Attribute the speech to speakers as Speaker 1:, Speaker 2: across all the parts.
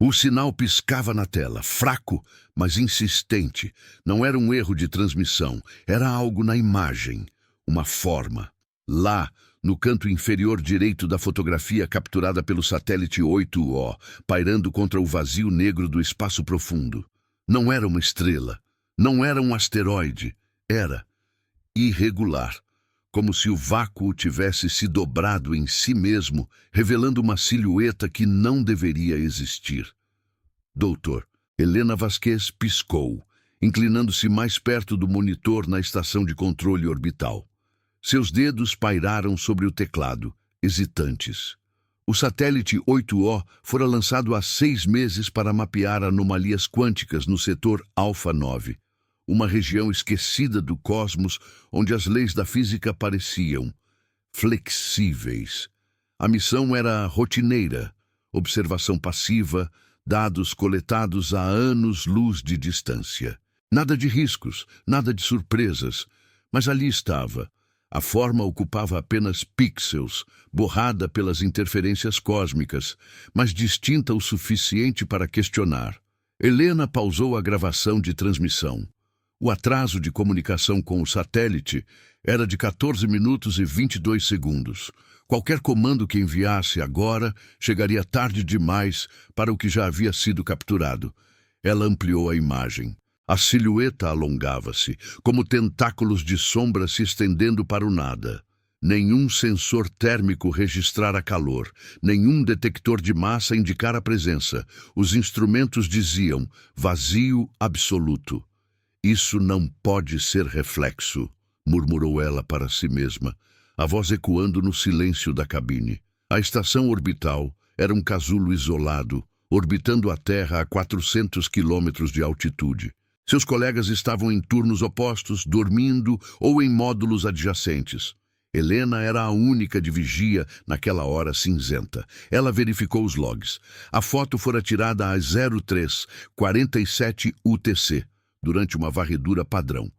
Speaker 1: O sinal piscava na tela, fraco, mas insistente. Não era um erro de transmissão, era algo na imagem, uma forma. Lá, no canto inferior direito da fotografia capturada pelo satélite 8O, pairando contra o vazio negro do espaço profundo. Não era uma estrela, não era um asteroide, era irregular, como se o vácuo tivesse se dobrado em si mesmo, revelando uma silhueta que não deveria existir. Doutor, Helena Vasquez piscou, inclinando-se mais perto do monitor na estação de controle orbital. Seus dedos pairaram sobre o teclado, hesitantes. O satélite 8O fora lançado há 6 meses para mapear anomalias quânticas no setor Alfa 9, uma região esquecida do cosmos onde as leis da física pareciam flexíveis. A missão era rotineira, observação passiva, dados coletados a anos-luz de distância. Nada de riscos, nada de surpresas, mas ali estava. A forma ocupava apenas pixels, borrada pelas interferências cósmicas, mas distinta o suficiente para questionar. Helena pausou a gravação de transmissão. O atraso de comunicação com o satélite era de 14 minutos e 22 segundos. Qualquer comando que enviasse agora chegaria tarde demais para o que já havia sido capturado. Ela ampliou a imagem. A silhueta alongava-se, como tentáculos de sombra se estendendo para o nada. Nenhum sensor térmico registrara calor, nenhum detector de massa indicara presença. Os instrumentos diziam vazio absoluto. Isso não pode ser reflexo, murmurou ela para si mesma, a voz ecoando no silêncio da cabine. A estação orbital era um casulo isolado, orbitando a Terra a 400 quilômetros de altitude. Seus colegas estavam em turnos opostos, dormindo ou em módulos adjacentes. Helena era a única de vigia naquela hora cinzenta. Ela verificou os logs. A foto fora tirada às 03:47 UTC, durante uma varredura padrão.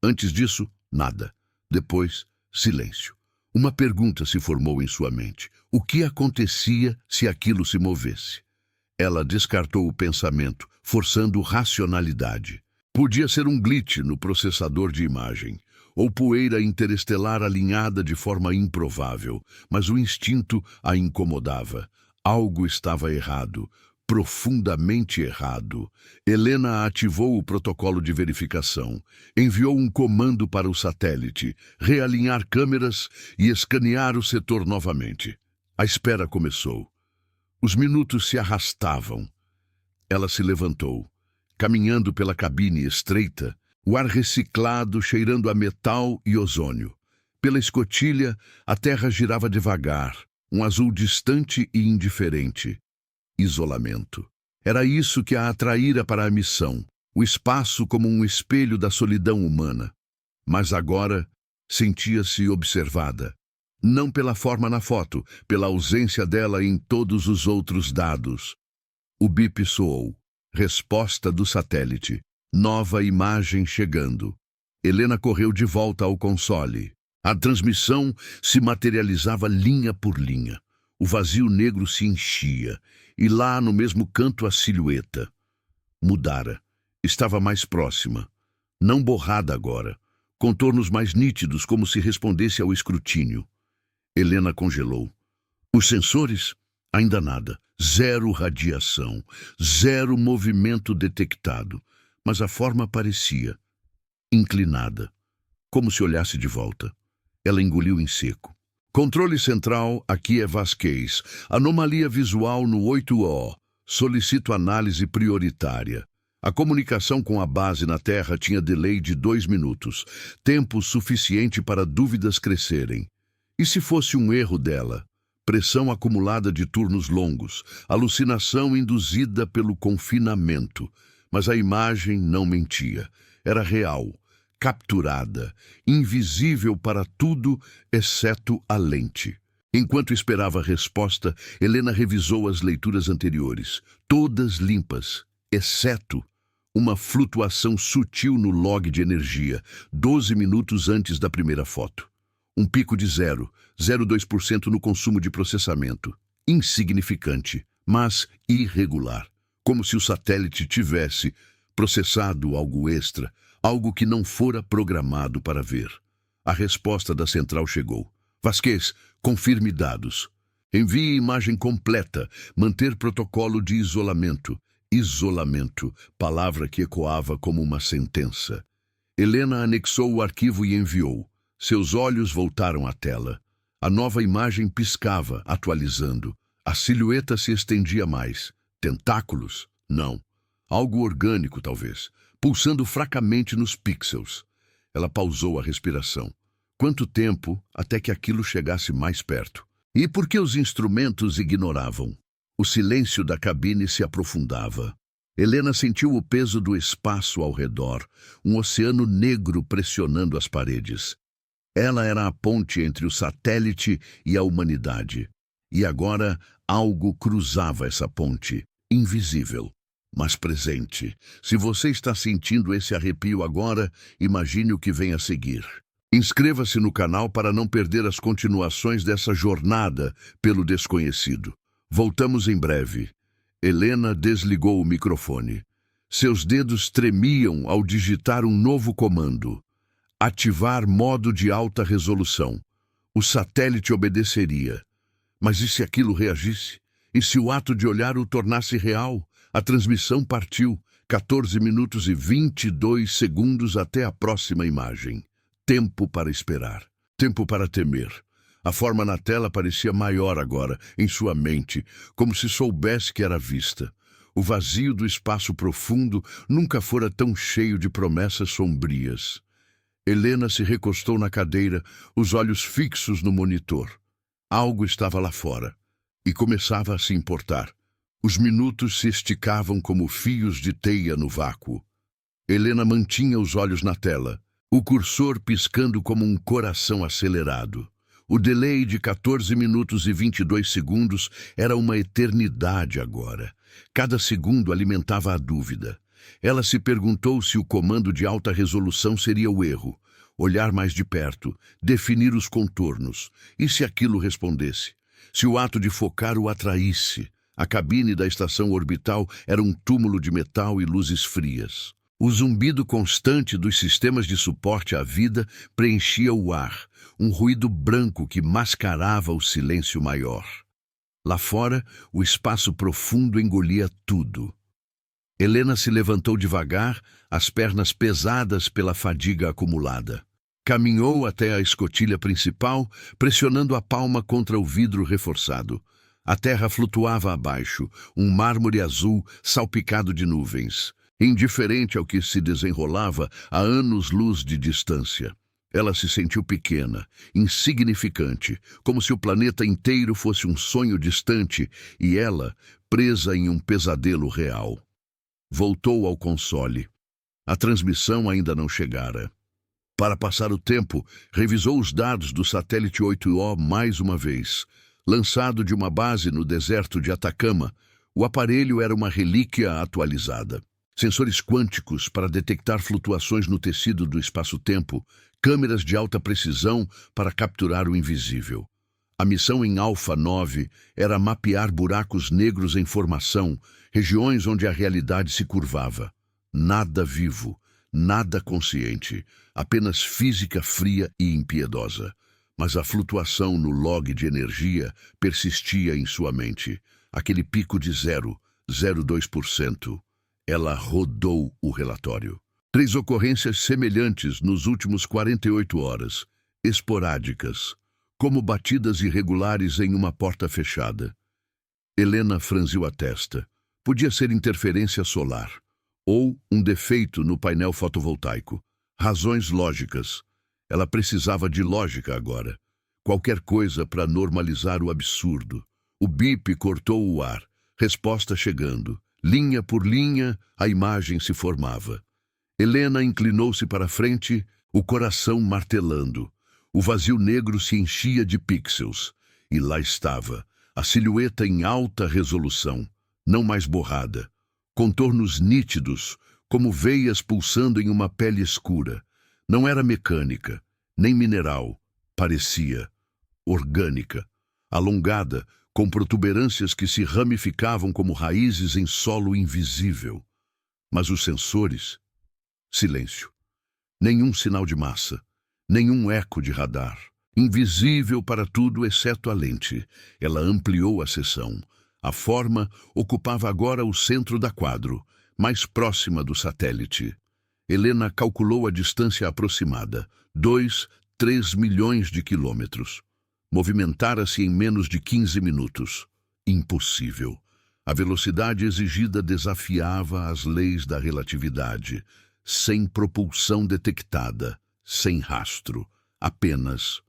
Speaker 1: Antes disso, nada. Depois, silêncio. Uma pergunta se formou em sua mente. O que acontecia se aquilo se movesse? Ela descartou o pensamento, forçando racionalidade. Podia ser um glitch no processador de imagem, ou poeira interestelar alinhada de forma improvável, mas o instinto a incomodava. Algo estava errado, profundamente errado. Helena ativou o protocolo de verificação, enviou um comando para o satélite, realinhar câmeras e escanear o setor novamente. A espera começou. Os minutos se arrastavam. Ela se levantou. Caminhando pela cabine estreita, o ar reciclado cheirando a metal e ozônio. Pela escotilha, a terra girava devagar, um azul distante e indiferente. Isolamento. Era isso que a atraíra para a missão, o espaço como um espelho da solidão humana. Mas agora sentia-se observada. Não pela forma na foto, pela ausência dela em todos os outros dados. O bip soou. Resposta do satélite. Nova imagem chegando. Helena correu de volta ao console. A transmissão se materializava linha por linha. O vazio negro se enchia, e lá no mesmo canto a silhueta. Mudara. Estava mais próxima. Não borrada agora. Contornos mais nítidos, como se respondesse ao escrutínio. Helena congelou. Os sensores? Ainda nada. Zero radiação. Zero movimento detectado. Mas a forma parecia inclinada, como se olhasse de volta. Ela engoliu em seco. Controle central, aqui é Vasquez. Anomalia visual no 8O. Solicito análise prioritária. A comunicação com a base na Terra tinha delay de 2 minutos. Tempo suficiente para dúvidas crescerem. E se fosse um erro dela? Pressão acumulada de turnos longos. Alucinação induzida pelo confinamento. Mas a imagem não mentia. Era real. Capturada, invisível para tudo, exceto a lente. Enquanto esperava a resposta, Helena revisou as leituras anteriores, todas limpas, exceto uma flutuação sutil no log de energia, 12 minutos antes da primeira foto. Um pico de 0,02% no consumo de processamento. Insignificante, mas irregular. como se o satélite tivesse processado algo extra, algo que não fora programado para ver. A resposta da central chegou. Vasquez, confirme dados. Envie imagem completa. Manter protocolo de isolamento. Isolamento, palavra que ecoava como uma sentença. Helena anexou o arquivo e enviou. Seus olhos voltaram à tela. A nova imagem piscava, atualizando. A silhueta se estendia mais. Tentáculos? Não. Algo orgânico, talvez, pulsando fracamente nos pixels. Ela pausou a respiração. Quanto tempo até que aquilo chegasse mais perto? E por que os instrumentos ignoravam? O silêncio da cabine se aprofundava. Helena sentiu o peso do espaço ao redor, um oceano negro pressionando as paredes. Ela era a ponte entre o satélite e a humanidade. E agora algo cruzava essa ponte, invisível, mas presente. Se você está sentindo esse arrepio agora, imagine o que vem a seguir. Inscreva-se no canal para não perder as continuações dessa jornada pelo desconhecido. Voltamos em breve. Helena desligou o microfone. Seus dedos tremiam ao digitar um novo comando. Ativar modo de alta resolução. O satélite obedeceria. Mas e se aquilo reagisse? E se o ato de olhar o tornasse real? A transmissão partiu. 14 minutos e 22 segundos até a próxima imagem. Tempo para esperar. Tempo para temer. A forma na tela parecia maior agora, em sua mente, como se soubesse que era vista. O vazio do espaço profundo nunca fora tão cheio de promessas sombrias. Helena se recostou na cadeira, os olhos fixos no monitor. Algo estava lá fora, e começava a se importar. Os minutos se esticavam como fios de teia no vácuo. Helena mantinha os olhos na tela, o cursor piscando como um coração acelerado. O delay de 14 minutos e 22 segundos era uma eternidade agora. Cada segundo alimentava a dúvida. Ela se perguntou se o comando de alta resolução seria o erro. Olhar mais de perto, definir os contornos. E se aquilo respondesse? Se o ato de focar o atraísse? A cabine da estação orbital era um túmulo de metal e luzes frias. O zumbido constante dos sistemas de suporte à vida preenchia o ar, um ruído branco que mascarava o silêncio maior. Lá fora, o espaço profundo engolia tudo. Helena se levantou devagar, as pernas pesadas pela fadiga acumulada. Caminhou até a escotilha principal, pressionando a palma contra o vidro reforçado. A terra flutuava abaixo, um mármore azul salpicado de nuvens. Indiferente ao que se desenrolava a anos-luz de distância. Ela se sentiu pequena, insignificante, como se o planeta inteiro fosse um sonho distante e ela, presa em um pesadelo real. Voltou ao console. A transmissão ainda não chegara. Para passar o tempo, revisou os dados do satélite 8O mais uma vez. Lançado de uma base no deserto de Atacama, o aparelho era uma relíquia atualizada. Sensores quânticos para detectar flutuações no tecido do espaço-tempo, câmeras de alta precisão para capturar o invisível. A missão em Alpha 9 era mapear buracos negros em formação, regiões onde a realidade se curvava. Nada vivo, nada consciente, apenas física fria e impiedosa. Mas a flutuação no log de energia persistia em sua mente. Aquele pico de 0,02%. Ela rodou o relatório. 3 ocorrências semelhantes nos últimos 48 horas, esporádicas, como batidas irregulares em uma porta fechada. Helena franziu a testa. Podia ser interferência solar, ou um defeito no painel fotovoltaico. Razões lógicas. Ela precisava de lógica agora. Qualquer coisa para normalizar o absurdo. O bip cortou o ar. Resposta chegando. Linha por linha, a imagem se formava. Helena inclinou-se para a frente, o coração martelando. O vazio negro se enchia de pixels. E lá estava, a silhueta em alta resolução, não mais borrada. Contornos nítidos, como veias pulsando em uma pele escura. Não era mecânica, nem mineral. Parecia orgânica, alongada, com protuberâncias que se ramificavam como raízes em solo invisível. Mas os sensores? Silêncio. Nenhum sinal de massa, nenhum eco de radar. Invisível para tudo exceto a lente. Ela ampliou a seção. A forma ocupava agora o centro da quadro, mais próxima do satélite. Helena calculou a distância aproximada, 2, 3 milhões de quilômetros. Movimentara-se em menos de 15 minutos. Impossível. A velocidade exigida desafiava as leis da relatividade. Sem propulsão detectada, sem rastro, apenas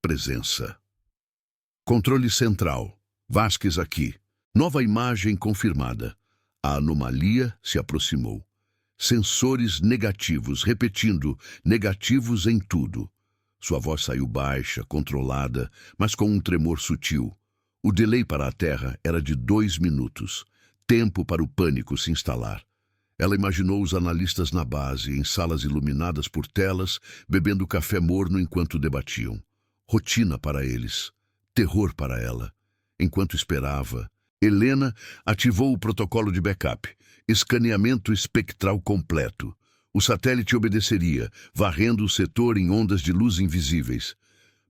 Speaker 1: presença. Controle central. Vasquez aqui. Nova imagem confirmada. A anomalia se aproximou. Sensores negativos, repetindo, negativos em tudo. Sua voz saiu baixa, controlada, mas com um tremor sutil. O delay para a Terra era de 2 minutos. Tempo para o pânico se instalar. Ela imaginou os analistas na base, em salas iluminadas por telas, bebendo café morno enquanto debatiam. Rotina para eles. Terror para ela. Enquanto esperava, Helena ativou o protocolo de backup. Escaneamento espectral completo. O satélite obedeceria, varrendo o setor em ondas de luz invisíveis.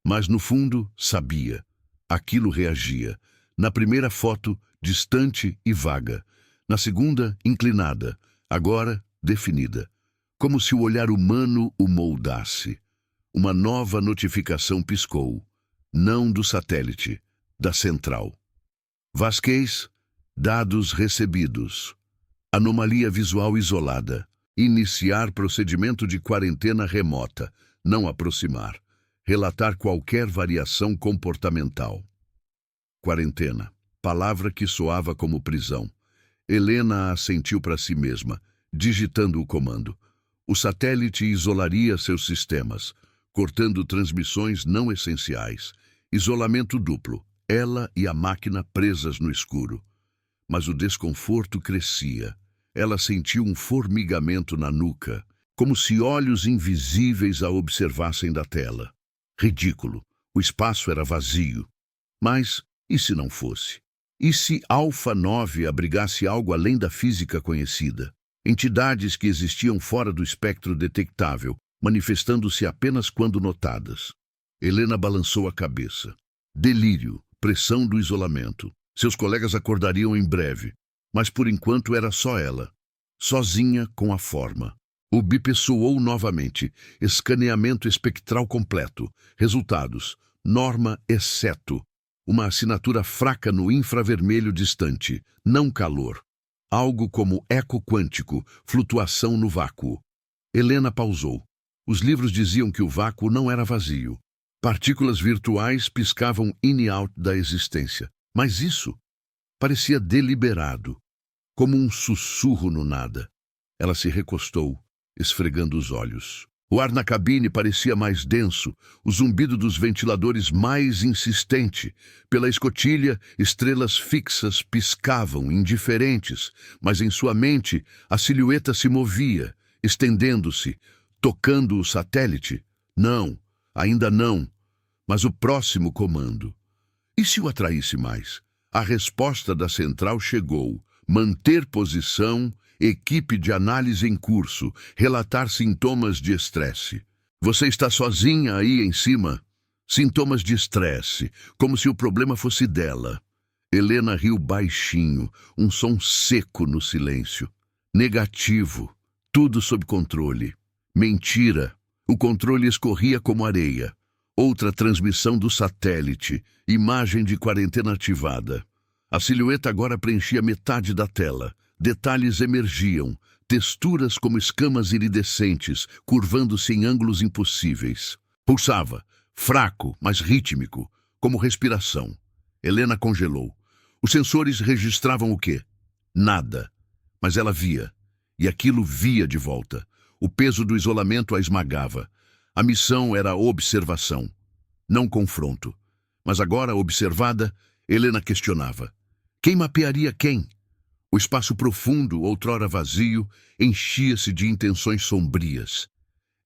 Speaker 1: Mas, no fundo, sabia. Aquilo reagia. Na primeira foto, distante e vaga. Na segunda, inclinada. Agora, definida. Como se o olhar humano o moldasse. Uma nova notificação piscou. Não do satélite, da central. Vasquez, dados recebidos. Anomalia visual isolada. Iniciar procedimento de quarentena remota. Não aproximar. Relatar qualquer variação comportamental. Quarentena. Palavra que soava como prisão. Helena assentiu para si mesma, digitando o comando. O satélite isolaria seus sistemas, cortando transmissões não essenciais. Isolamento duplo. Ela e a máquina presas no escuro. Mas o desconforto crescia. Ela sentiu um formigamento na nuca, como se olhos invisíveis a observassem da tela. Ridículo. O espaço era vazio. Mas, e se não fosse? E se Alpha 9 abrigasse algo além da física conhecida? Entidades que existiam fora do espectro detectável, manifestando-se apenas quando notadas. Helena balançou a cabeça. Delírio, pressão do isolamento. Seus colegas acordariam em breve, mas por enquanto era só ela. Sozinha com a forma. O bip soou novamente. Escaneamento espectral completo. Resultados. Norma exceto. Uma assinatura fraca no infravermelho distante. Não calor. Algo como eco quântico, flutuação no vácuo. Helena pausou. Os livros diziam que o vácuo não era vazio. Partículas virtuais piscavam in e out da existência. Mas isso parecia deliberado, como um sussurro no nada. Ela se recostou, esfregando os olhos. O ar na cabine parecia mais denso, o zumbido dos ventiladores mais insistente. Pela escotilha, estrelas fixas piscavam, indiferentes, mas em sua mente a silhueta se movia, estendendo-se, tocando o satélite. Não, ainda não, mas o próximo comando. E se o atraísse mais? A resposta da central chegou. Manter posição, equipe de análise em curso, relatar sintomas de estresse. Você está sozinha aí em cima? Sintomas de estresse, como se o problema fosse dela. Helena riu baixinho, um som seco no silêncio. Negativo, tudo sob controle. Mentira, o controle escorria como areia. Outra transmissão do satélite, imagem de quarentena ativada. A silhueta agora preenchia metade da tela. Detalhes emergiam, texturas como escamas iridescentes, curvando-se em ângulos impossíveis. Pulsava, fraco, mas rítmico, como respiração. Helena congelou. Os sensores registravam o quê? Nada. Mas ela via. E aquilo via de volta. O peso do isolamento a esmagava. A missão era a observação, não confronto. Mas agora, observada, Helena questionava. Quem mapearia quem? O espaço profundo, outrora vazio, enchia-se de intenções sombrias.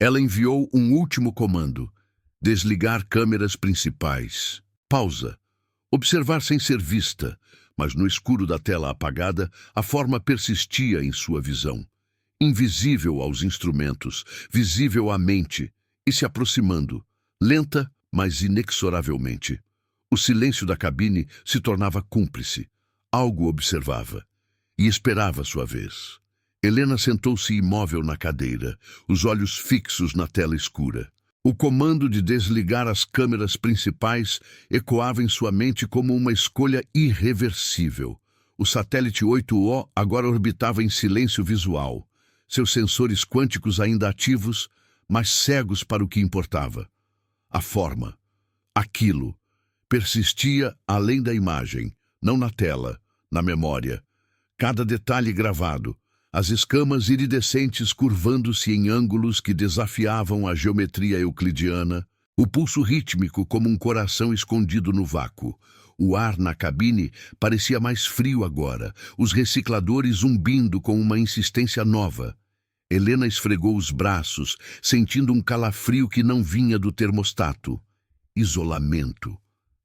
Speaker 1: Ela enviou um último comando. Desligar câmeras principais. Pausa. Observar sem ser vista, mas no escuro da tela apagada, a forma persistia em sua visão. Invisível aos instrumentos, visível à mente, e se aproximando, lenta, mas inexoravelmente. O silêncio da cabine se tornava cúmplice. Algo observava e esperava sua vez. Helena sentou-se imóvel na cadeira, os olhos fixos na tela escura. O comando de desligar as câmeras principais ecoava em sua mente como uma escolha irreversível. O satélite 8O agora orbitava em silêncio visual, seus sensores quânticos ainda ativos, mas cegos para o que importava. A forma, aquilo, persistia além da imagem, não na tela, na memória. Cada detalhe gravado, as escamas iridescentes curvando-se em ângulos que desafiavam a geometria euclidiana, o pulso rítmico como um coração escondido no vácuo. O ar na cabine parecia mais frio agora, os recicladores zumbindo com uma insistência nova. Helena esfregou os braços, sentindo um calafrio que não vinha do termostato. Isolamento.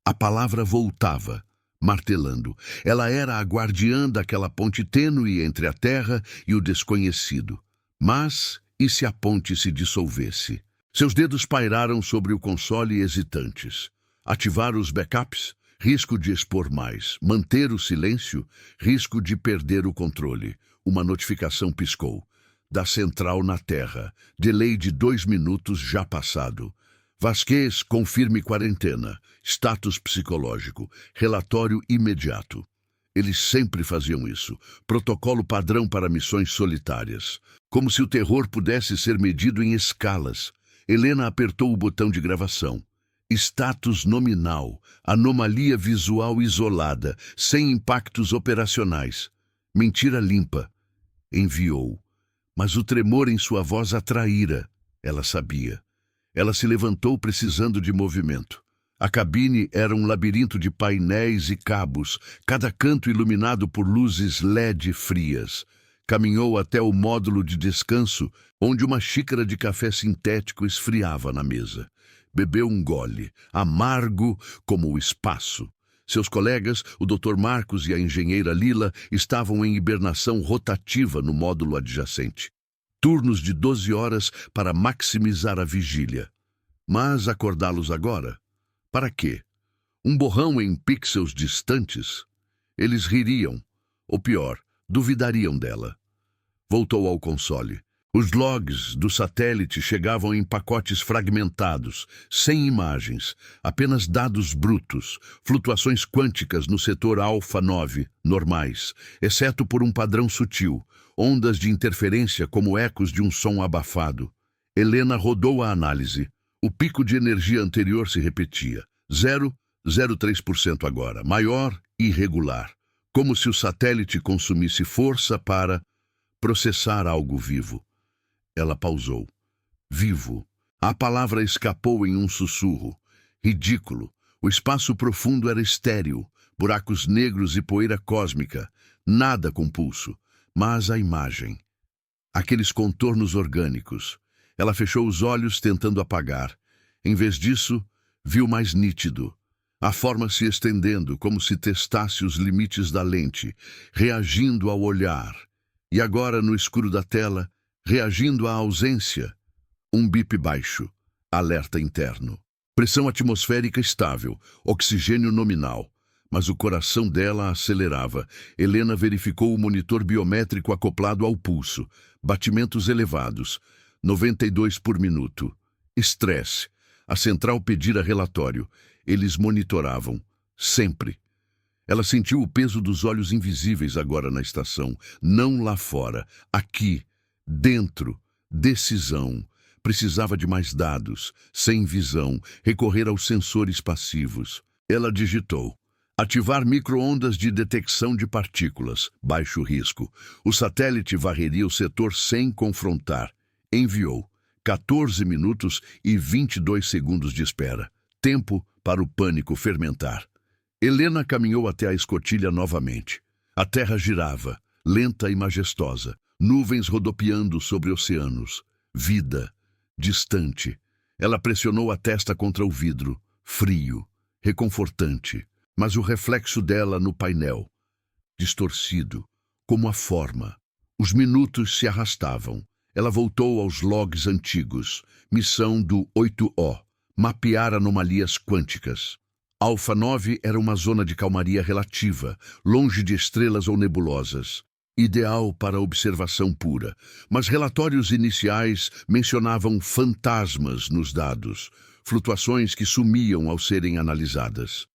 Speaker 1: A palavra voltava, martelando. Ela era a guardiã daquela ponte tênue entre a terra e o desconhecido. Mas, e se a ponte se dissolvesse? Seus dedos pairaram sobre o console hesitantes. Ativar os backups? Risco de expor mais. Manter o silêncio? Risco de perder o controle. Uma notificação piscou. Da central na Terra. Delay de 2 minutos já passado. Vasquez, confirme quarentena. Status psicológico. Relatório imediato. Eles sempre faziam isso. Protocolo padrão para missões solitárias. Como se o terror pudesse ser medido em escalas. Helena apertou o botão de gravação. Status nominal. Anomalia visual isolada, sem impactos operacionais. Mentira limpa. Enviou. Mas o tremor em sua voz atraíra. Ela sabia. Ela se levantou precisando de movimento. A cabine era um labirinto de painéis e cabos, cada canto iluminado por luzes LED frias. Caminhou até o módulo de descanso, onde uma xícara de café sintético esfriava na mesa. Bebeu um gole, amargo como o espaço. Seus colegas, o Dr. Marcos e a engenheira Lila, estavam em hibernação rotativa no módulo adjacente. Turnos de 12 horas para maximizar a vigília. Mas acordá-los agora? Para quê? Um borrão em pixels distantes? Eles ririam, ou pior, duvidariam dela. Voltou ao console. Os logs do satélite chegavam em pacotes fragmentados, sem imagens, apenas dados brutos, flutuações quânticas no setor Alfa 9, normais, exceto por um padrão sutil, ondas de interferência como ecos de um som abafado. Helena rodou a análise. O pico de energia anterior se repetia. 0,03% agora, maior e irregular, como se o satélite consumisse força para processar algo vivo. Ela pausou. Vivo. A palavra escapou em um sussurro. Ridículo. O espaço profundo era estéril, buracos negros e poeira cósmica. Nada com pulso. Mas a imagem. Aqueles contornos orgânicos. Ela fechou os olhos tentando apagar. Em vez disso, viu mais nítido. A forma se estendendo como se testasse os limites da lente, reagindo ao olhar. E agora, no escuro da tela, reagindo à ausência. Um bip baixo. Alerta interno. Pressão atmosférica estável. Oxigênio nominal. Mas o coração dela acelerava. Helena verificou o monitor biométrico acoplado ao pulso. Batimentos elevados. 92 por minuto. Estresse. A central pedira relatório. Eles monitoravam. Sempre. Ela sentiu o peso dos olhos invisíveis agora na estação. Não lá fora. Aqui. Dentro. Decisão. Precisava de mais dados. Sem visão. Recorrer aos sensores passivos. Ela digitou. Ativar micro-ondas de detecção de partículas. Baixo risco. O satélite varreria o setor sem confrontar. Enviou. 14 minutos e 22 segundos de espera. Tempo para o pânico fermentar. Helena caminhou até a escotilha novamente. A terra girava, lenta e majestosa. Nuvens rodopiando sobre oceanos. Vida. Distante. Ela pressionou a testa contra o vidro. Frio. Reconfortante. mas o reflexo dela no painel, distorcido, como a forma. Os minutos se arrastavam. Ela voltou aos logs antigos. Missão do 8O. Mapear anomalias quânticas. Alfa 9 era uma zona de calmaria relativa, longe de estrelas ou nebulosas. Ideal para observação pura. Mas relatórios iniciais mencionavam fantasmas nos dados, flutuações que sumiam ao serem analisadas.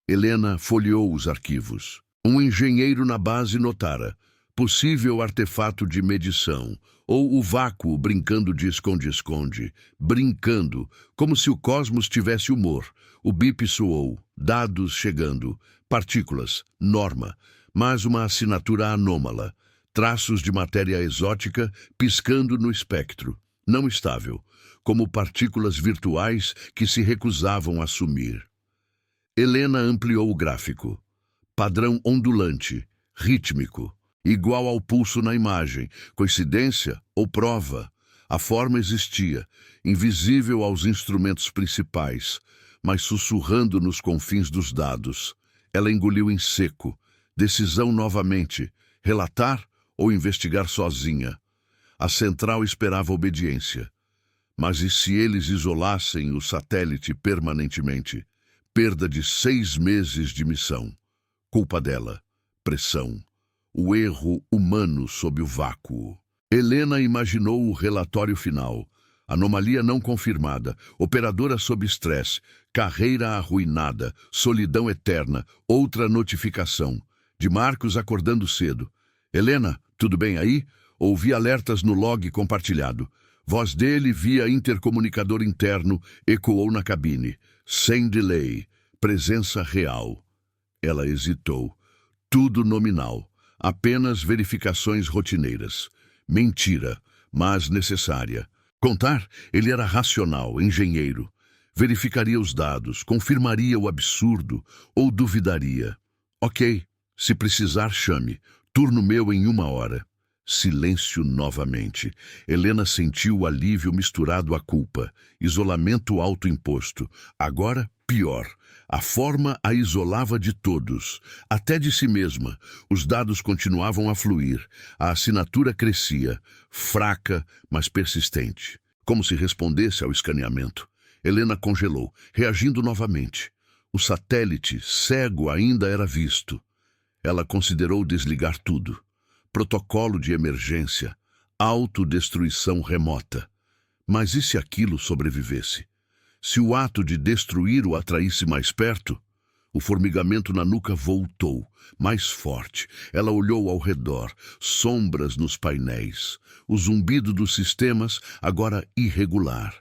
Speaker 1: Helena folheou os arquivos. Um engenheiro na base notara: possível artefato de medição, ou o vácuo brincando de esconde-esconde, brincando, como se o cosmos tivesse humor. O bip soou, dados chegando, partículas, norma, mas uma assinatura anômala, traços de matéria exótica piscando no espectro, não estável, como partículas virtuais que se recusavam a sumir. Helena ampliou o gráfico. Padrão ondulante, rítmico, igual ao pulso na imagem. Coincidência ou prova? A forma existia, invisível aos instrumentos principais, mas sussurrando nos confins dos dados. Ela engoliu em seco. Decisão novamente: relatar ou investigar sozinha? A central esperava obediência. Mas e se eles isolassem o satélite permanentemente? Perda de 6 meses de missão. Culpa dela. Pressão. O erro humano sob o vácuo. Helena imaginou o relatório final. Anomalia não confirmada, operadora sob estresse, carreira arruinada, solidão eterna, outra notificação. De Marcos acordando cedo. Helena, tudo bem aí? Ouvi alertas no log compartilhado. Voz dele via intercomunicador interno ecoou na cabine. Sem delay. Presença real. Ela hesitou. Tudo nominal. Apenas verificações rotineiras. Mentira, mas necessária. Contar, ele era racional, engenheiro. Verificaria os dados, confirmaria o absurdo ou duvidaria. Ok, se precisar, chame. Turno meu em 1 hora. Silêncio novamente. Helena sentiu o alívio misturado à culpa. Isolamento autoimposto. Agora, pior. A forma a isolava de todos, até de si mesma. Os dados continuavam a fluir. A assinatura crescia, fraca, mas persistente. Como se respondesse ao escaneamento. Helena congelou, reagindo novamente. O satélite, cego, ainda era visto. Ela considerou desligar tudo. Protocolo de emergência, autodestruição remota. Mas e se aquilo sobrevivesse? Se o ato de destruir o atraísse mais perto? O formigamento na nuca voltou, mais forte. Ela olhou ao redor, sombras nos painéis. O zumbido dos sistemas, agora irregular.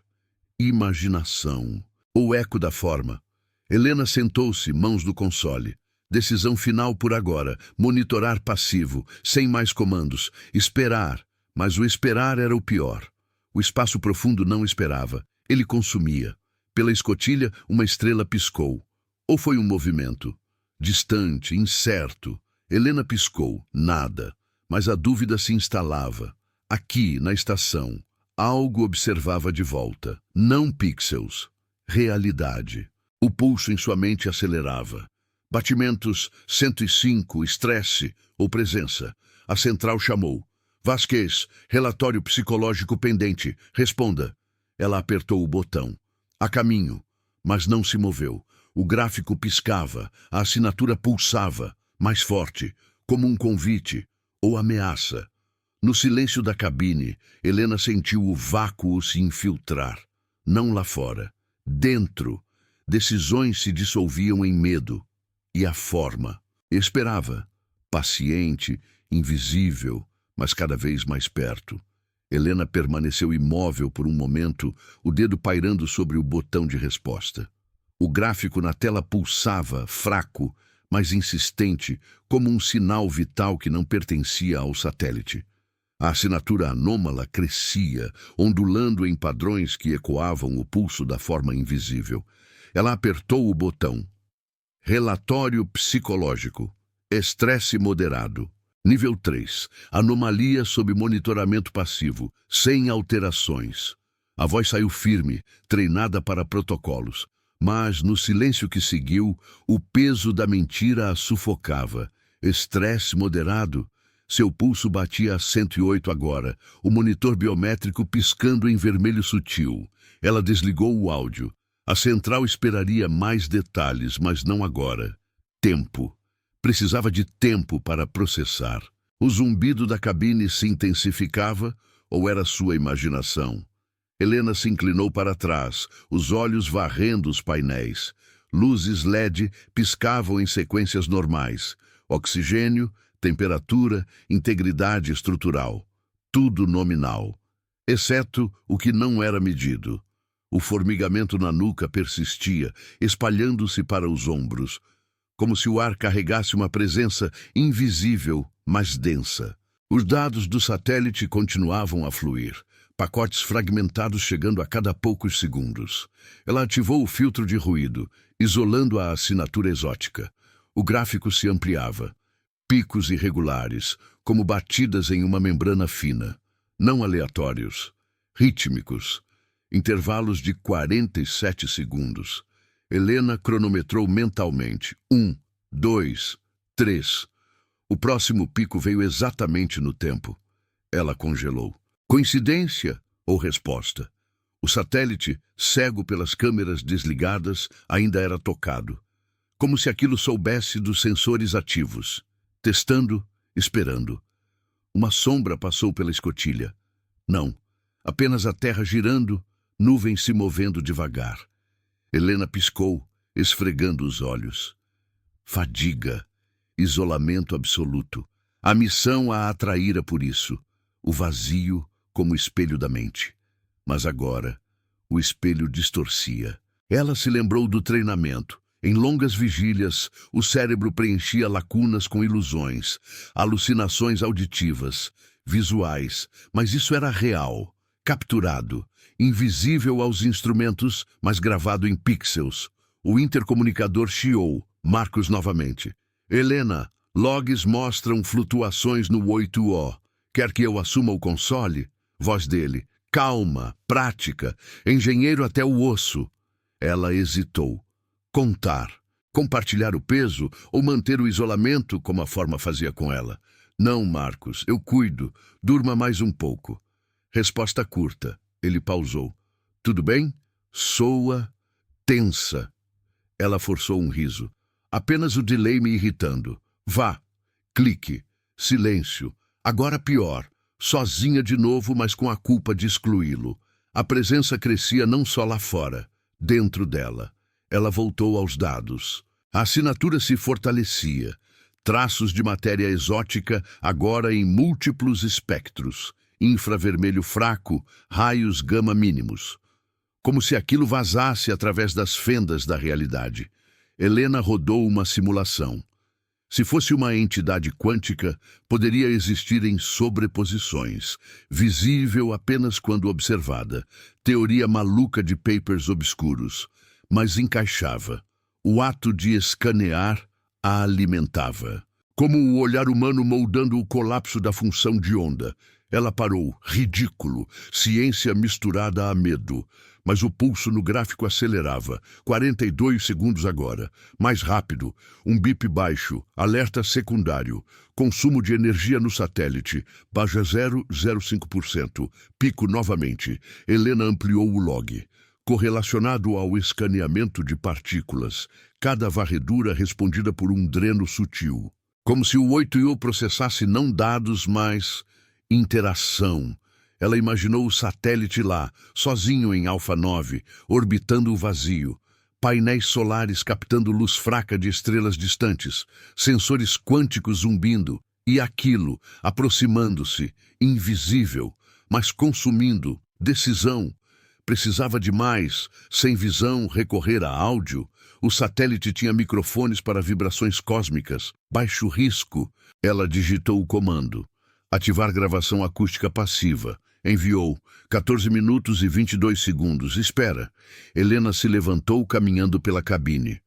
Speaker 1: Imaginação. O eco da forma. Helena sentou-se, mãos no console. Decisão final por agora, monitorar passivo, sem mais comandos, esperar. Mas o esperar era o pior. O espaço profundo não esperava, ele consumia. Pela escotilha, uma estrela piscou. Ou foi um movimento? Distante, incerto. Helena piscou, nada. Mas a dúvida se instalava. Aqui, na estação, algo observava de volta. Não pixels. Realidade. O pulso em sua mente acelerava. Batimentos 105, estresse ou presença. A central chamou. Vasquez, relatório psicológico pendente. Responda. Ela apertou o botão. A caminho, mas não se moveu. O gráfico piscava, a assinatura pulsava, mais forte, como um convite ou ameaça. No silêncio da cabine, Helena sentiu o vácuo se infiltrar. Não lá fora. Dentro, decisões se dissolviam em medo. E a forma. Esperava. Paciente, invisível, mas cada vez mais perto. Helena permaneceu imóvel por um momento, o dedo pairando sobre o botão de resposta. O gráfico na tela pulsava, fraco, mas insistente, como um sinal vital que não pertencia ao satélite. A assinatura anômala crescia, ondulando em padrões que ecoavam o pulso da forma invisível. Ela apertou o botão. Relatório psicológico. Estresse moderado. Nível 3. Anomalia sob monitoramento passivo, sem alterações. A voz saiu firme, treinada para protocolos. Mas, no silêncio que seguiu, o peso da mentira a sufocava. Estresse moderado. Seu pulso batia a 108 agora, o monitor biométrico piscando em vermelho sutil. Ela desligou o áudio. A central esperaria mais detalhes, mas não agora. Tempo. Precisava de tempo para processar. O zumbido da cabine se intensificava, ou era sua imaginação? Helena se inclinou para trás, os olhos varrendo os painéis. Luzes LED piscavam em sequências normais. Oxigênio, temperatura, integridade estrutural. Tudo nominal. Exceto o que não era medido. O formigamento na nuca persistia, espalhando-se para os ombros, como se o ar carregasse uma presença invisível, mas densa. Os dados do satélite continuavam a fluir, pacotes fragmentados chegando a cada poucos segundos. Ela ativou o filtro de ruído, isolando a assinatura exótica. O gráfico se ampliava. Picos irregulares, como batidas em uma membrana fina. Não aleatórios, rítmicos. Intervalos de 47 segundos. Helena cronometrou mentalmente. 1, 2, 3. O próximo pico veio exatamente no tempo. Ela congelou. Coincidência ou resposta? O satélite, cego pelas câmeras desligadas, ainda era tocado. Como se aquilo soubesse dos sensores ativos. Testando, esperando. Uma sombra passou pela escotilha. Não, apenas a terra girando, nuvens se movendo devagar. Helena piscou, esfregando os olhos. Fadiga, isolamento absoluto. A missão a atraíra por isso. O vazio como espelho da mente. Mas agora, o espelho distorcia. Ela se lembrou do treinamento. Em longas vigílias, o cérebro preenchia lacunas com ilusões, alucinações auditivas, visuais, mas isso era real, capturado, invisível aos instrumentos, mas gravado em pixels. O intercomunicador chiou. Marcos novamente. Helena, logs mostram flutuações no 8O. Quer que eu assuma o console? Voz dele. Calma, prática, engenheiro até o osso. Ela hesitou. Contar. Compartilhar o peso ou manter o isolamento como a forma fazia com ela? Não, Marcos, eu cuido. Durma mais um pouco. Resposta curta. Ele pausou. Tudo bem? Soa tensa. Ela forçou um riso. Apenas o delay me irritando. Vá. Clique. Silêncio. Agora pior. Sozinha de novo, mas com a culpa de excluí-lo. A presença crescia não só lá fora, dentro dela. Ela voltou aos dados. A assinatura se fortalecia. Traços de matéria exótica, agora em múltiplos espectros. Infravermelho fraco, raios gama mínimos. Como se aquilo vazasse através das fendas da realidade. Helena rodou uma simulação. Se fosse uma entidade quântica, poderia existir em sobreposições, visível apenas quando observada. Teoria maluca de papers obscuros. Mas encaixava. O ato de escanear a alimentava. Como o olhar humano moldando o colapso da função de onda. Ela parou, ridículo, ciência misturada a medo. Mas o pulso no gráfico acelerava. 42 segundos agora. Mais rápido. Um bip baixo. Alerta secundário. Consumo de energia no satélite. Baixa 0,05%. Pico novamente. Helena ampliou o log. Correlacionado ao escaneamento de partículas. Cada varredura respondida por um dreno sutil. Como se o 8IO processasse não dados, mas interação. Ela imaginou o satélite lá, sozinho em Alfa 9, orbitando o vazio. Painéis solares captando luz fraca de estrelas distantes, sensores quânticos zumbindo, e aquilo, aproximando-se, invisível, mas consumindo, decisão. Precisava de mais, sem visão, recorrer a áudio. O satélite tinha microfones para vibrações cósmicas, baixo risco. Ela digitou o comando. Ativar gravação acústica passiva. Enviou. 14 minutos e 22 segundos. Espera. Helena se levantou caminhando pela cabine.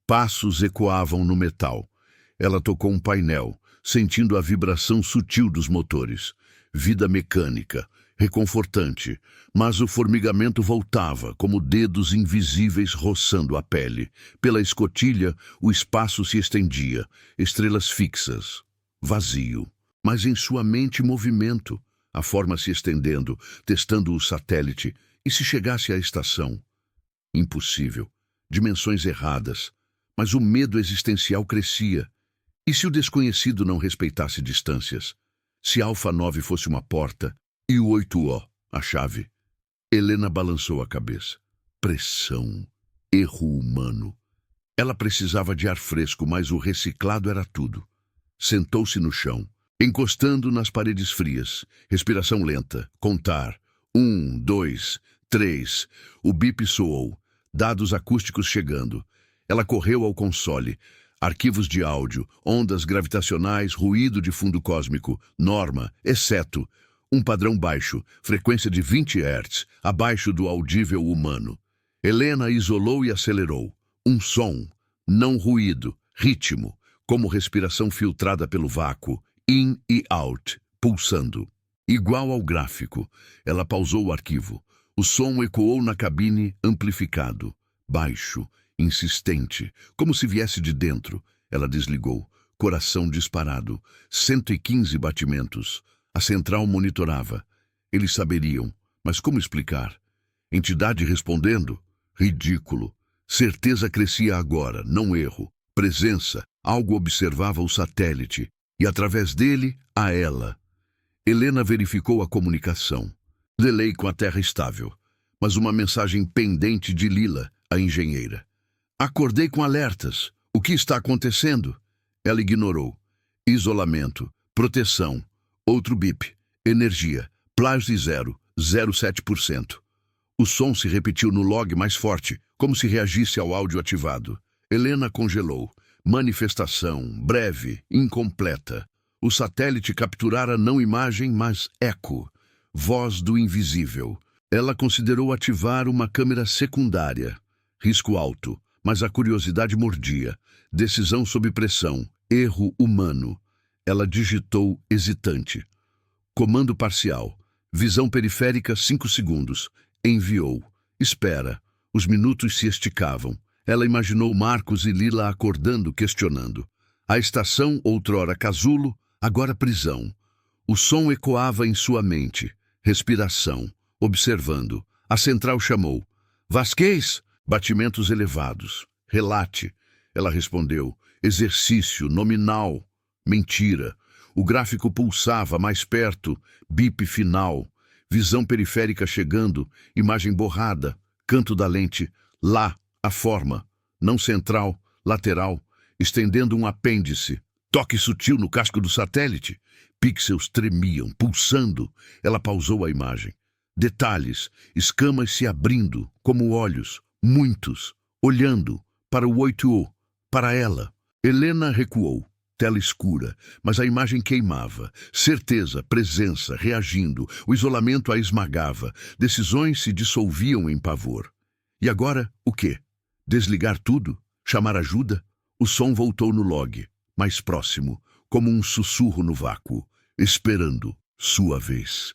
Speaker 1: Passos ecoavam no metal. Ela tocou um painel, sentindo a vibração sutil dos motores. Vida mecânica. reconfortante, mas o formigamento voltava, como dedos invisíveis roçando a pele. Pela escotilha, o espaço se estendia, estrelas fixas, vazio. Mas em sua mente movimento, a forma se estendendo, testando o satélite. E se chegasse à estação? Impossível. Dimensões erradas. Mas o medo existencial crescia. E se o desconhecido não respeitasse distâncias? Se Alfa 9 fosse uma porta e o 8O, a chave? Helena balançou a cabeça. Pressão. Erro humano. Ela precisava de ar fresco, mas o reciclado era tudo. Sentou-se no chão, encostando nas paredes frias. Respiração lenta. Contar. 1, 2, 3. O bip soou. Dados acústicos chegando. Ela correu ao console. Arquivos de áudio, ondas gravitacionais, ruído de fundo cósmico, norma, exceto, um padrão baixo, frequência de 20 Hz, abaixo do audível humano. Helena isolou e acelerou. Um som, não ruído, ritmo, como respiração filtrada pelo vácuo, in e out, pulsando. Igual ao gráfico, ela pausou o arquivo. O som ecoou na cabine, amplificado, baixo, insistente, como se viesse de dentro. Ela desligou. Coração disparado. 115 batimentos. A central monitorava. Eles saberiam. Mas como explicar? Entidade respondendo? Ridículo. Certeza crescia agora, não erro. Presença. Algo observava o satélite. E através dele, a ela. Helena verificou a comunicação. Delay com a Terra estável. Mas uma mensagem pendente de Lila, a engenheira. Acordei com alertas. O que está acontecendo? Ela ignorou. Isolamento. Proteção. Outro bip. Energia. Plasma 0,07%. O som se repetiu no log mais forte, como se reagisse ao áudio ativado. Helena congelou. Manifestação. Breve. Incompleta. O satélite capturara não imagem, mas eco. Voz do invisível. Ela considerou ativar uma câmera secundária. Risco alto. Mas a curiosidade mordia. Decisão sob pressão. Erro humano. Ela digitou hesitante. Comando parcial. Visão periférica 5 segundos. Enviou. Espera. Os minutos se esticavam. Ela imaginou Marcos e Lila acordando, questionando. A estação, outrora casulo, agora prisão. O som ecoava em sua mente. Respiração. Observando. A central chamou. Vasquez! Batimentos elevados. Relate. Ela respondeu. Exercício nominal. Mentira. O gráfico pulsava mais perto. Bip final. Visão periférica chegando. Imagem borrada. Canto da lente. Lá. A forma. Não central. Lateral. Estendendo um apêndice. Toque sutil no casco do satélite. Pixels tremiam, pulsando. Ela pausou a imagem. Detalhes. Escamas se abrindo, como olhos. Muitos, olhando, para o 8O, para ela. Helena recuou, tela escura, mas a imagem queimava. Certeza, presença, reagindo, o isolamento a esmagava. Decisões se dissolviam em pavor. E agora, o quê? Desligar tudo? Chamar ajuda? O som voltou no log, mais próximo, como um sussurro no vácuo, esperando sua vez.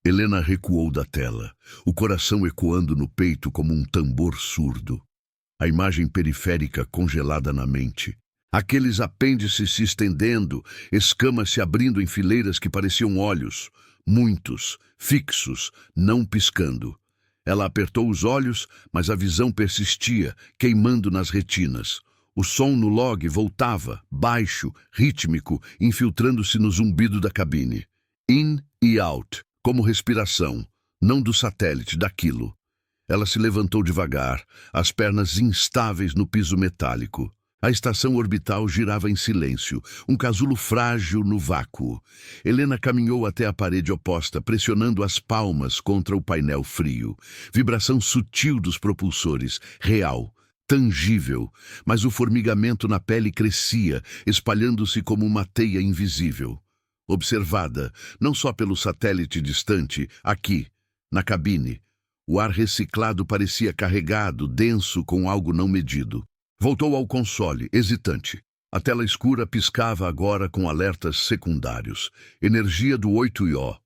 Speaker 1: Helena recuou da tela, o coração ecoando no peito como um tambor surdo. A imagem periférica congelada na mente. Aqueles apêndices se estendendo, escamas se abrindo em fileiras que pareciam olhos. Muitos, fixos, não piscando. Ela apertou os olhos, mas a visão persistia, queimando nas retinas. O som no log voltava, baixo, rítmico, infiltrando-se no zumbido da cabine. In e out. Como respiração, não do satélite, daquilo. Ela se levantou devagar, as pernas instáveis no piso metálico. A estação orbital girava em silêncio, um casulo frágil no vácuo. Helena caminhou até a parede oposta, pressionando as palmas contra o painel frio. Vibração sutil dos propulsores, real, tangível, mas o formigamento na pele crescia, espalhando-se como uma teia invisível. Observada, não só pelo satélite distante, aqui, na cabine. O ar reciclado parecia carregado, denso com algo não medido. Voltou ao console, hesitante. A tela escura piscava agora com alertas secundários. Energia do 8O.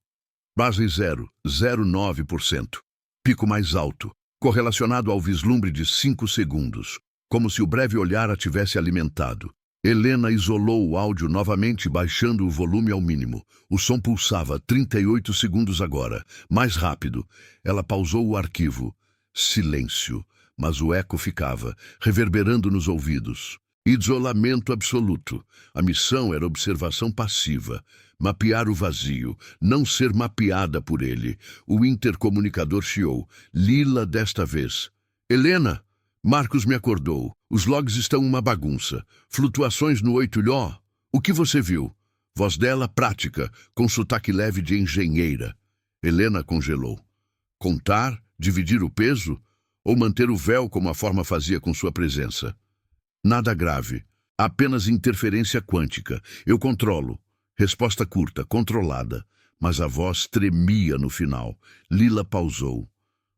Speaker 1: Base 0,09%. Pico mais alto, correlacionado ao vislumbre de 5 segundos, como se o breve olhar a tivesse alimentado. Helena isolou o áudio novamente, baixando o volume ao mínimo. O som pulsava 38 segundos agora. Mais rápido. Ela pausou o arquivo. Silêncio. Mas o eco ficava, reverberando nos ouvidos. Isolamento absoluto. A missão era observação passiva. Mapear o vazio, não ser mapeada por ele. O intercomunicador chiou. Lila desta vez. Helena! Marcos me acordou. Os logs estão uma bagunça. Flutuações no 8-lhó. O que você viu? Voz dela prática, com sotaque leve de engenheira. Helena congelou. Contar? Dividir o peso? Ou manter o véu como a forma fazia com sua presença? Nada grave. Apenas interferência quântica. Eu controlo. Resposta curta, controlada. Mas a voz tremia no final. Lila pausou.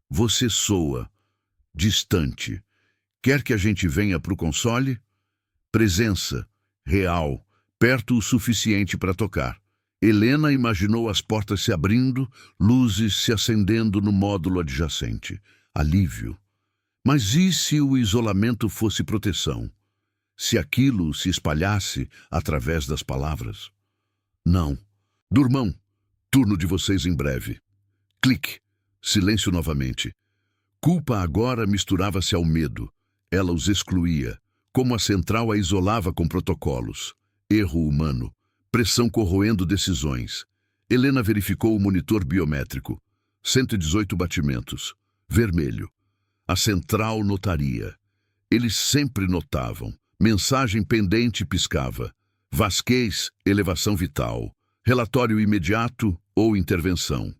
Speaker 1: Você soa. Distante. Quer que a gente venha para o console? Presença. Real. Perto o suficiente para tocar. Helena imaginou as portas se abrindo, luzes se acendendo no módulo adjacente. Alívio. Mas e se o isolamento fosse proteção? Se aquilo se espalhasse através das palavras? Não. Durmam. Turno de vocês em breve. Clique. Silêncio novamente. Culpa agora misturava-se ao medo. Ela os excluía, como a central a isolava com protocolos. Erro humano. Pressão corroendo decisões. Helena verificou o monitor biométrico. 118 batimentos. Vermelho. A central notaria. Eles sempre notavam. Mensagem pendente piscava. Vasquez, elevação vital. Relatório imediato ou intervenção.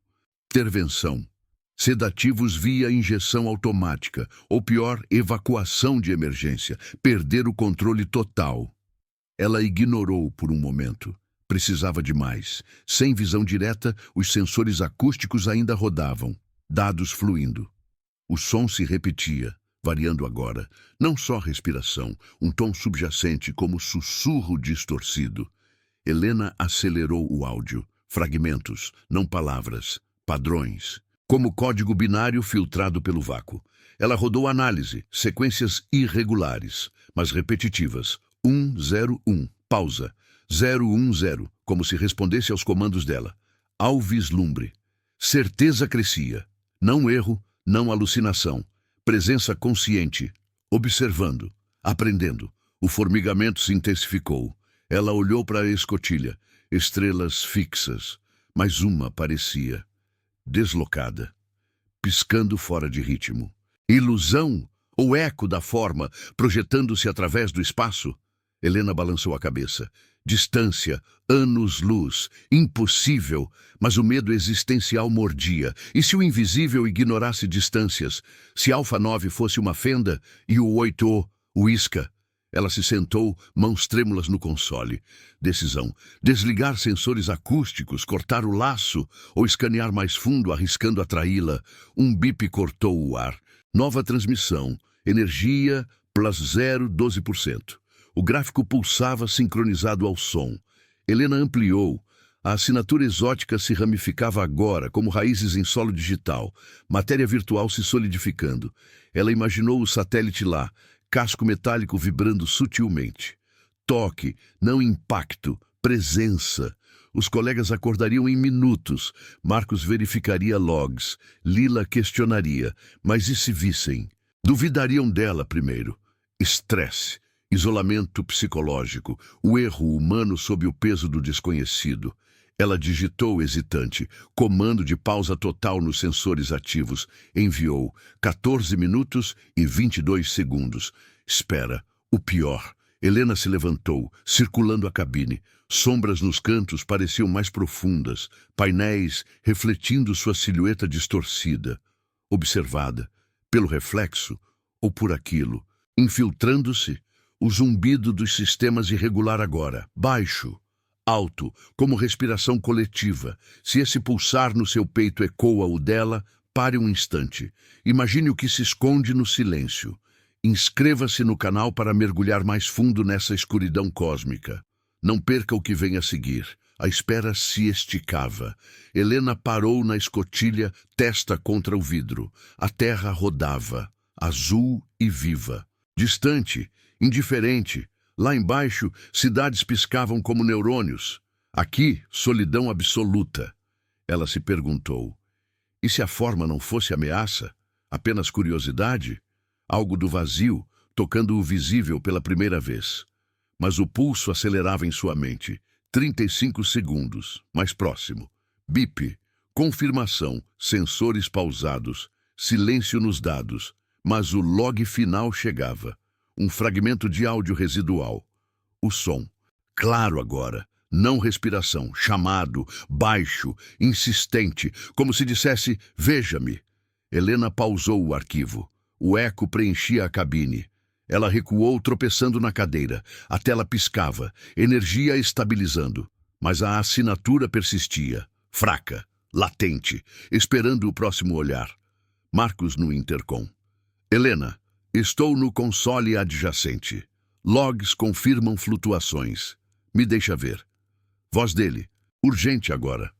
Speaker 1: Intervenção. Sedativos via injeção automática, ou pior, evacuação de emergência, perder o controle total. Ela ignorou por um momento. Precisava de mais. Sem visão direta, os sensores acústicos ainda rodavam, dados fluindo. O som se repetia, variando agora, não só respiração, um tom subjacente como sussurro distorcido. Helena acelerou o áudio. Fragmentos, não palavras, padrões. Como código binário filtrado pelo vácuo. Ela rodou análise, sequências irregulares, mas repetitivas. 101, pausa. 010, como se respondesse aos comandos dela. Ao vislumbre. Certeza crescia. Não erro, não alucinação. Presença consciente. Observando, aprendendo. O formigamento se intensificou. Ela olhou para a escotilha. Estrelas fixas. Mas uma parecia deslocada, piscando fora de ritmo. Ilusão ou eco da forma, projetando-se através do espaço? Helena balançou a cabeça. Distância, anos-luz, impossível, mas o medo existencial mordia. E se o invisível ignorasse distâncias? Se Alfa 9 fosse uma fenda e o 8, o isca? Ela se sentou, mãos trêmulas no console. Decisão. Desligar sensores acústicos, cortar o laço ou escanear mais fundo, arriscando atraí-la. Um bip cortou o ar. Nova transmissão. Energia plus 0,12%. O gráfico pulsava sincronizado ao som. Helena ampliou. A assinatura exótica se ramificava agora, como raízes em solo digital. Matéria virtual se solidificando. Ela imaginou o satélite lá, casco metálico vibrando sutilmente. Toque, não impacto, presença. Os colegas acordariam em minutos. Marcos verificaria logs. Lila questionaria. Mas e se vissem? Duvidariam dela primeiro. Estresse, isolamento psicológico, o erro humano sob o peso do desconhecido. Ela digitou hesitante, comando de pausa total nos sensores ativos. Enviou 14 minutos e 22 segundos. Espera, o pior. Helena se levantou, circulando a cabine. Sombras nos cantos pareciam mais profundas, painéis refletindo sua silhueta distorcida. Observada, pelo reflexo ou por aquilo, infiltrando-se, o zumbido dos sistemas irregular agora, baixo. Alto, como respiração coletiva. Se esse pulsar no seu peito ecoa o dela, pare um instante. Imagine o que se esconde no silêncio. Inscreva-se no canal para mergulhar mais fundo nessa escuridão cósmica. Não perca o que vem a seguir. A espera se esticava. Helena parou na escotilha, testa contra o vidro. A terra rodava, azul e viva. Distante, indiferente. Lá embaixo, cidades piscavam como neurônios. Aqui, solidão absoluta. Ela se perguntou: e se a forma não fosse ameaça? Apenas curiosidade? Algo do vazio, tocando o visível pela primeira vez. Mas o pulso acelerava em sua mente. 35 segundos, mais próximo. Bip, confirmação, sensores pausados, silêncio nos dados. Mas o log final chegava. Um fragmento de áudio residual. O som. Claro agora. Não respiração. Chamado. Baixo. Insistente. Como se dissesse: veja-me. Helena pausou o arquivo. O eco preenchia a cabine. Ela recuou, tropeçando na cadeira. A tela piscava, energia estabilizando. Mas a assinatura persistia, fraca, latente, esperando o próximo olhar. Marcos no intercom. Helena, estou no console adjacente. Logs confirmam flutuações. Me deixa ver. Voz dele. Urgente agora.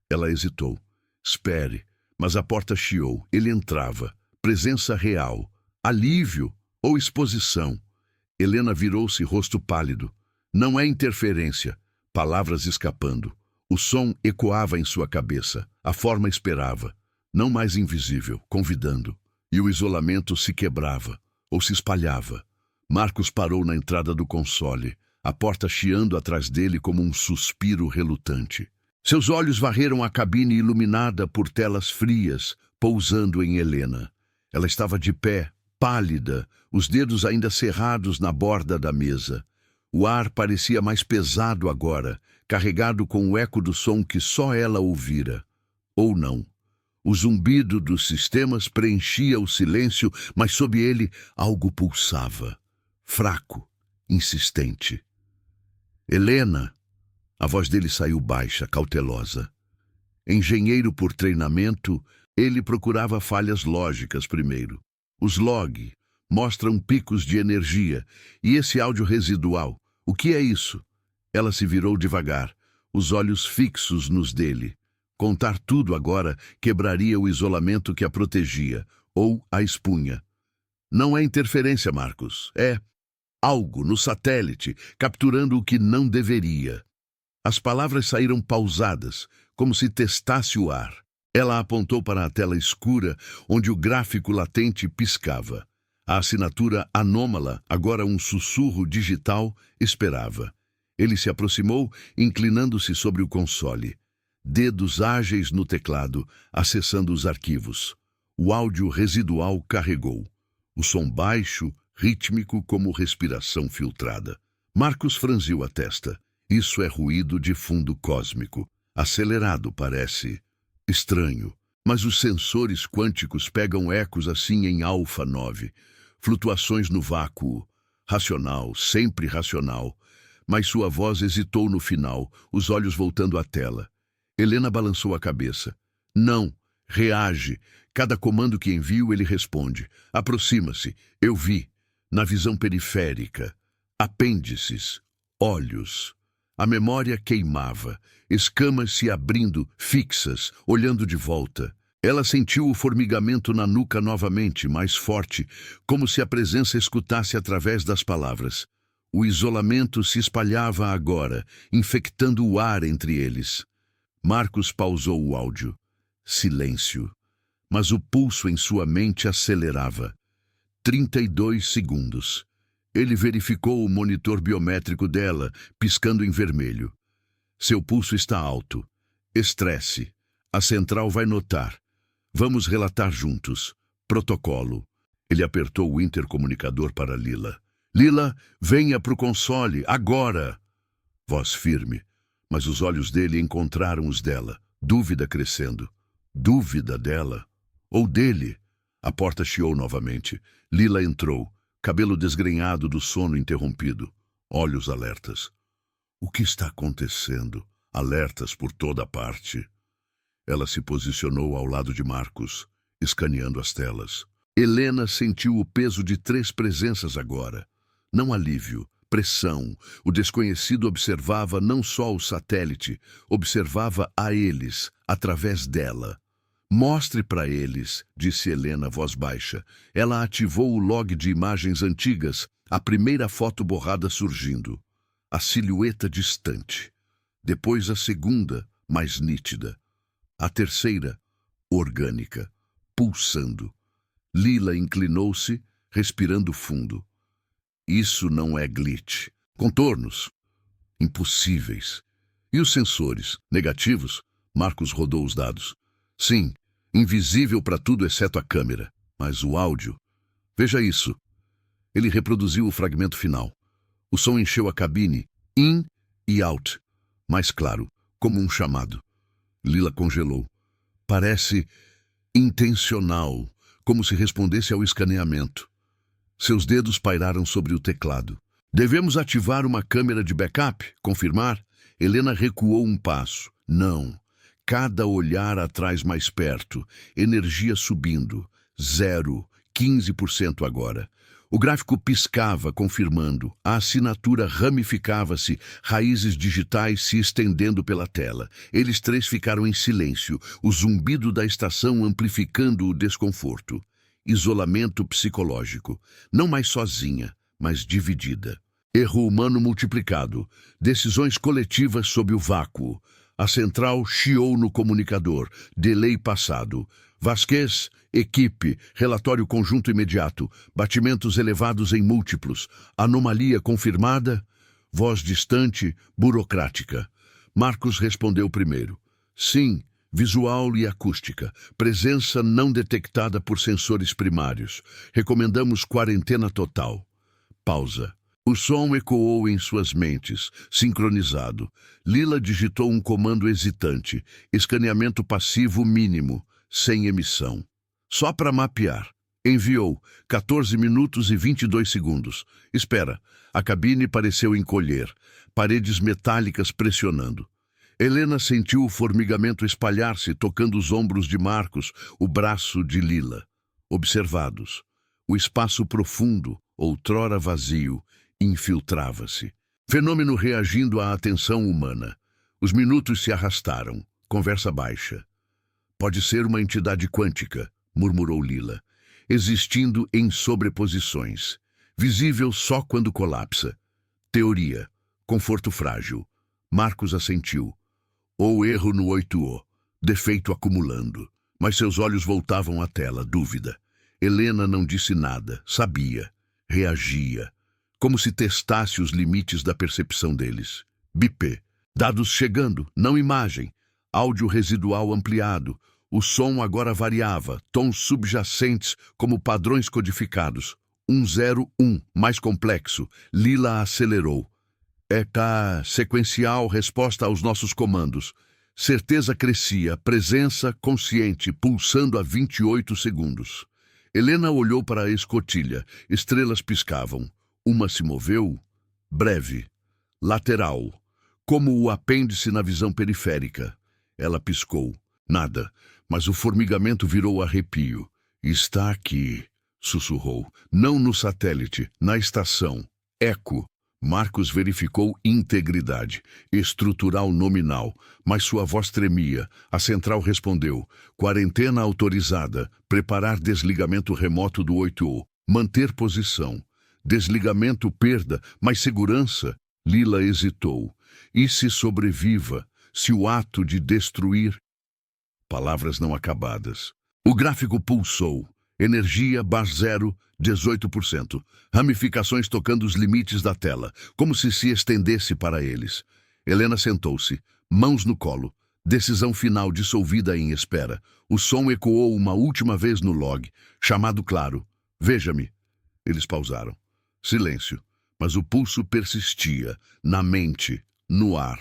Speaker 1: Ela hesitou. Espere. Mas a porta chiou. Ele entrava. Presença real. Alívio. Ou exposição. Helena virou-se, rosto pálido. Não é interferência. Palavras escapando. O som ecoava em sua cabeça. A forma esperava. Não mais invisível, convidando. E o isolamento se quebrava, ou se espalhava. Marcos parou na entrada do console, a porta chiando atrás dele como um suspiro relutante. Seus olhos varreram a cabine iluminada por telas frias, pousando em Helena. Ela estava de pé, pálida, os dedos ainda cerrados na borda da mesa. O ar parecia mais pesado agora, carregado com o eco do som que só ela ouvira. Ou não. O zumbido dos sistemas preenchia o silêncio, mas sob ele algo pulsava. Fraco, insistente. Helena! A voz dele saiu baixa, cautelosa. Engenheiro por treinamento, ele procurava falhas lógicas primeiro. Os log mostram picos de energia. E esse áudio residual, o que é isso? Ela se virou devagar, os olhos fixos nos dele. Contar tudo agora quebraria o isolamento que a protegia, ou a expunha. Não é interferência, Marcos. É algo no satélite, capturando o que não deveria. As palavras saíram pausadas, como se testasse o ar. Ela apontou para a tela escura, onde o gráfico latente piscava. A assinatura anômala, agora um sussurro digital, esperava. Ele se aproximou, inclinando-se sobre o console. Dedos ágeis no teclado, acessando os arquivos. O áudio residual carregou. O som baixo, rítmico como respiração filtrada. Marcos franziu a testa. Isso é ruído de fundo cósmico. Acelerado, parece. Estranho, mas os sensores quânticos pegam ecos assim em alfa 9. Flutuações no vácuo. Racional, sempre racional. Mas sua voz hesitou no final, os olhos voltando à tela. Helena balançou a cabeça. Não, reage. Cada comando que envio ele responde. Aproxima-se. Eu vi. Na visão periférica. Apêndices. Olhos. A memória queimava, escamas se abrindo, fixas, olhando de volta. Ela sentiu o formigamento na nuca novamente, mais forte, como se a presença escutasse através das palavras. O isolamento se espalhava agora, infectando o ar entre eles. Marcos pausou o áudio. Silêncio. Mas o pulso em sua mente acelerava. 32 segundos. Ele verificou o monitor biométrico dela, piscando em vermelho. Seu pulso está alto. Estresse. A central vai notar. Vamos relatar juntos. Protocolo. Ele apertou o intercomunicador para Lila. Lila, venha para o console, agora! Voz firme, mas os olhos dele encontraram os dela. Dúvida crescendo. Dúvida dela. Ou dele. A porta chiou novamente. Lila entrou. Cabelo desgrenhado do sono interrompido, olhos alertas. O que está acontecendo? Alertas por toda parte. Ela se posicionou ao lado de Marcos, escaneando as telas. Helena sentiu o peso de 3 presenças agora. Não alívio, pressão. O desconhecido observava não só o satélite, observava a eles, através dela. Mostre para eles, disse Helena, voz baixa. Ela ativou o log de imagens antigas, a primeira foto borrada surgindo. A silhueta distante. Depois a segunda, mais nítida. A terceira, orgânica, pulsando. Lila inclinou-se, respirando fundo. Isso não é glitch. Contornos. Impossíveis. E os sensores? Negativos? Marcos rodou os dados. Sim, invisível para tudo exceto a câmera. Mas o áudio... Veja isso. Ele reproduziu o fragmento final. O som encheu a cabine, in e out. Mais claro, como um chamado. Lila congelou. Parece intencional, como se respondesse ao escaneamento. Seus dedos pairaram sobre o teclado. Devemos ativar uma câmera de backup? Confirmar? Helena recuou um passo. Não. Cada olhar atrás mais perto. Energia subindo. 0, 15% agora. O gráfico piscava, confirmando. A assinatura ramificava-se, raízes digitais se estendendo pela tela. Eles três ficaram em silêncio, o zumbido da estação amplificando o desconforto. Isolamento psicológico. Não mais sozinha, mas dividida. Erro humano multiplicado. Decisões coletivas sob o vácuo. A central chiou no comunicador. Delay passado. Vasquez, equipe, relatório conjunto imediato. Batimentos elevados em múltiplos. Anomalia confirmada. Voz distante, burocrática. Marcos respondeu primeiro. Sim. Visual e acústica. Presença não detectada por sensores primários. Recomendamos quarentena total. Pausa. O som ecoou em suas mentes, sincronizado. Lila digitou um comando hesitante. Escaneamento passivo mínimo, sem emissão. Só para mapear. Enviou. 14 minutos e 22 segundos. Espera. A cabine pareceu encolher. Paredes metálicas pressionando. Helena sentiu o formigamento espalhar-se, tocando os ombros de Marcos, o braço de Lila. Observados. O espaço profundo, outrora vazio, infiltrava-se. Fenômeno reagindo à atenção humana. Os minutos se arrastaram. Conversa baixa. Pode ser uma entidade quântica, murmurou Lila, existindo em sobreposições. Visível só quando colapsa. Teoria. Conforto frágil. Marcos assentiu. Ou erro no 8O, defeito acumulando. Mas seus olhos voltavam à tela, dúvida. Helena não disse nada, sabia, reagia, como se testasse os limites da percepção deles. Bip. Dados chegando, não imagem. Áudio residual ampliado. O som agora variava, tons subjacentes como padrões codificados. 101, mais complexo. Lila acelerou. Sequencial resposta aos nossos comandos. Certeza crescia, presença consciente, pulsando a 28 segundos. Helena olhou para a escotilha. Estrelas piscavam. Uma se moveu, breve, lateral, como o apêndice na visão periférica. Ela piscou. Nada, mas o formigamento virou arrepio. Está aqui, sussurrou. Não no satélite, na estação. Eco. Marcos verificou integridade, estrutural nominal, mas sua voz tremia. A central respondeu. Quarentena autorizada. Preparar desligamento remoto do 8O. Manter posição. Desligamento, perda, mas segurança. Lila hesitou. E se sobreviva? Se o ato de destruir... Palavras não acabadas. O gráfico pulsou. Energia, bar 18%. Ramificações tocando os limites da tela, como se estendesse para eles. Helena sentou-se, mãos no colo. Decisão final dissolvida em espera. O som ecoou uma última vez no log. Chamado claro. Veja-me. Eles pausaram. Silêncio. Mas o pulso persistia, na mente, no ar.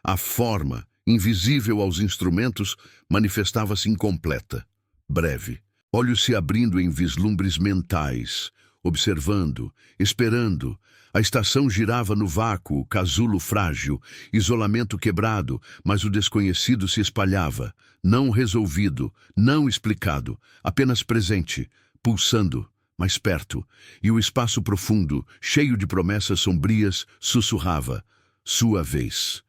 Speaker 1: A forma, invisível aos instrumentos, manifestava-se incompleta. Breve. Olhos se abrindo em vislumbres mentais, observando, esperando. A estação girava no vácuo, casulo frágil, isolamento quebrado, mas o desconhecido se espalhava, não resolvido, não explicado, apenas presente, pulsando, mais perto, e o espaço profundo, cheio de promessas sombrias, sussurrava: sua vez.